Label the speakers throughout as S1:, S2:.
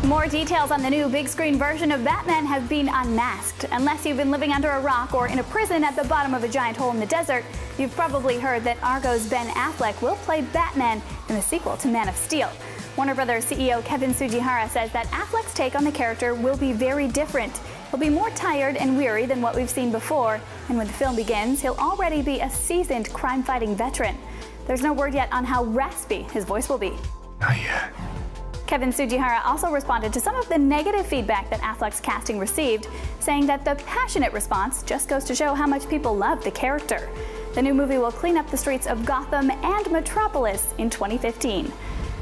S1: More details on the new big screen version of Batman have been unmasked. Unless you've been living under a rock or in a prison at the bottom of a giant hole in the desert, you've probably heard that Argo's Ben Affleck will play Batman in the sequel to Man of Steel. Warner Brothers CEO Kevin Tsujihara says that Affleck's take on the character will be very different. He'll be more tired and weary than what we've seen before, and when the film begins, he'll already be a seasoned crime-fighting veteran. There's no word yet on how raspy his voice will be.
S2: Not yet.
S1: Kevin Tsujihara also responded to some of the negative feedback that Affleck's casting received, saying that the passionate response just goes to show how much people love the character. The new movie will clean up the streets of Gotham and Metropolis in 2015.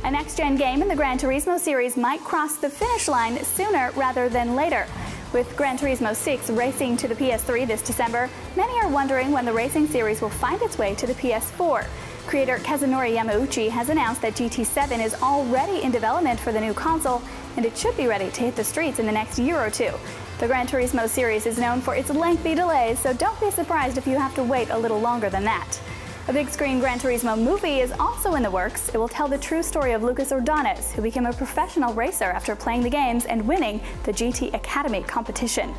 S1: A next-gen game in the Gran Turismo series might cross the finish line sooner rather than later. With Gran Turismo 6 racing to the PS3 this December, many are wondering when the racing series will find its way to the PS4. Creator Kazunori Yamauchi has announced that GT7 is already in development for the new console, and it should be ready to hit the streets in the next year or two. The Gran Turismo series is known for its lengthy delays, so don't be surprised if you have to wait a little longer than that. A big-screen Gran Turismo movie is also in the works. It will tell the true story of Lucas Ordonez, who became a professional racer after playing the games and winning the GT Academy competition.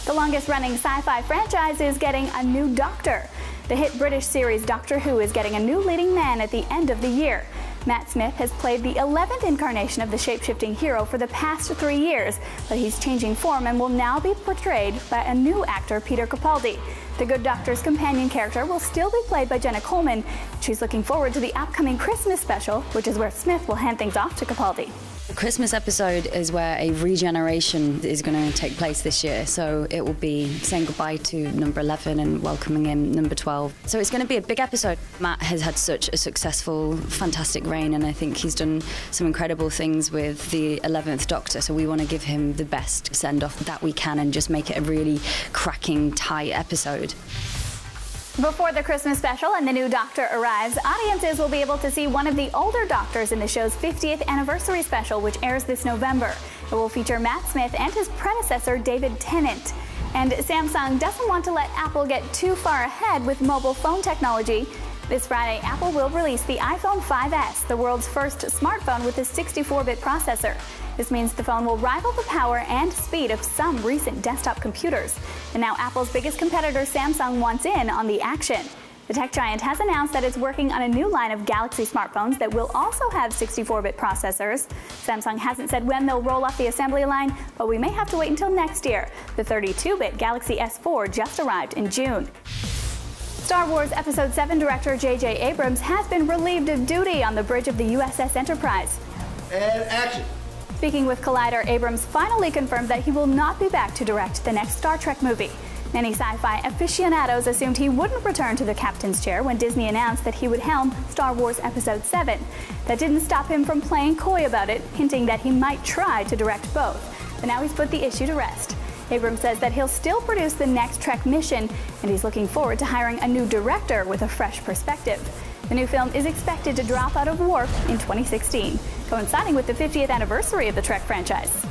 S1: The longest-running sci-fi franchise is getting a new Doctor. The hit British series Doctor Who is getting a new leading man at the end of the year. Matt Smith has played the 11th incarnation of the shape-shifting hero for the past 3 years, but he's changing form and will now be portrayed by a new actor, Peter Capaldi. The Good Doctor's companion character will still be played by Jenna Coleman. She's looking forward to the upcoming Christmas special, which is where Smith will hand things off to Capaldi.
S3: The Christmas episode is where a regeneration is going to take place this year, so it will be saying goodbye to number 11 and welcoming in number 12. So it's going to be a big episode. Matt has had such a successful, fantastic reign, and I think he's done some incredible things with the 11th Doctor, so we want to give him the best send-off that we can and just make it a really cracking, tight episode.
S1: Before the Christmas special and the new Doctor arrives, audiences will be able to see one of the older Doctors in the show's 50th anniversary special, which airs this November. It will feature Matt Smith and his predecessor, David Tennant. And Samsung doesn't want to let Apple get too far ahead with mobile phone technology. This Friday, Apple will release the iPhone 5S, the world's first smartphone with a 64-bit processor. This means the phone will rival the power and speed of some recent desktop computers. And now Apple's biggest competitor, Samsung, wants in on the action. The tech giant has announced that it's working on a new line of Galaxy smartphones that will also have 64-bit processors. Samsung hasn't said when they'll roll off the assembly line, but we may have to wait until next year. The 32-bit Galaxy S4 just arrived in June. Star Wars Episode 7 director J.J. Abrams has been relieved of duty on the bridge of the USS Enterprise.
S4: And action!
S1: Speaking with Collider, Abrams finally confirmed that he will not be back to direct the next Star Trek movie. Many sci-fi aficionados assumed he wouldn't return to the captain's chair when Disney announced that he would helm Star Wars Episode 7. That didn't stop him from playing coy about it, hinting that he might try to direct both. But now he's put the issue to rest. Abrams says that he'll still produce the next Trek mission, and he's looking forward to hiring a new director with a fresh perspective. The new film is expected to drop out of warp in 2016, coinciding with the 50th anniversary of the Trek franchise.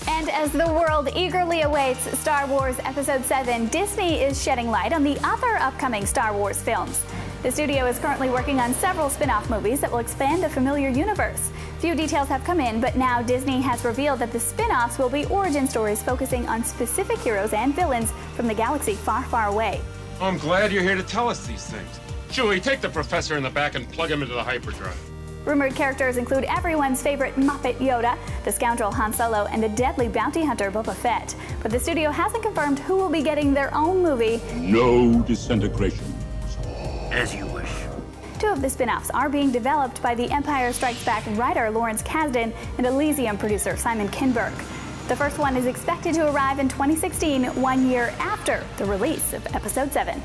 S1: And as the world eagerly awaits Star Wars Episode 7, Disney is shedding light on the other upcoming Star Wars films. The studio is currently working on several spin-off movies that will expand the familiar universe. Few details have come in, but now Disney has revealed that the spin-offs will be origin stories focusing on specific heroes and villains from the galaxy far, far away.
S2: I'm glad you're here to tell us these things. Chewie, take the professor in the back and plug him into the hyperdrive.
S1: Rumored characters include everyone's favorite Muppet Yoda, the scoundrel Han Solo, and the deadly bounty hunter Boba Fett. But the studio hasn't confirmed who will be getting their own movie.
S5: No disintegration.
S4: As you wish.
S1: Two of the spin-offs are being developed by The Empire Strikes Back writer Lawrence Kasdan and Elysium producer Simon Kinberg. The first one is expected to arrive in 2016, 1 year after the release of Episode 7.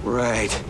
S4: Right.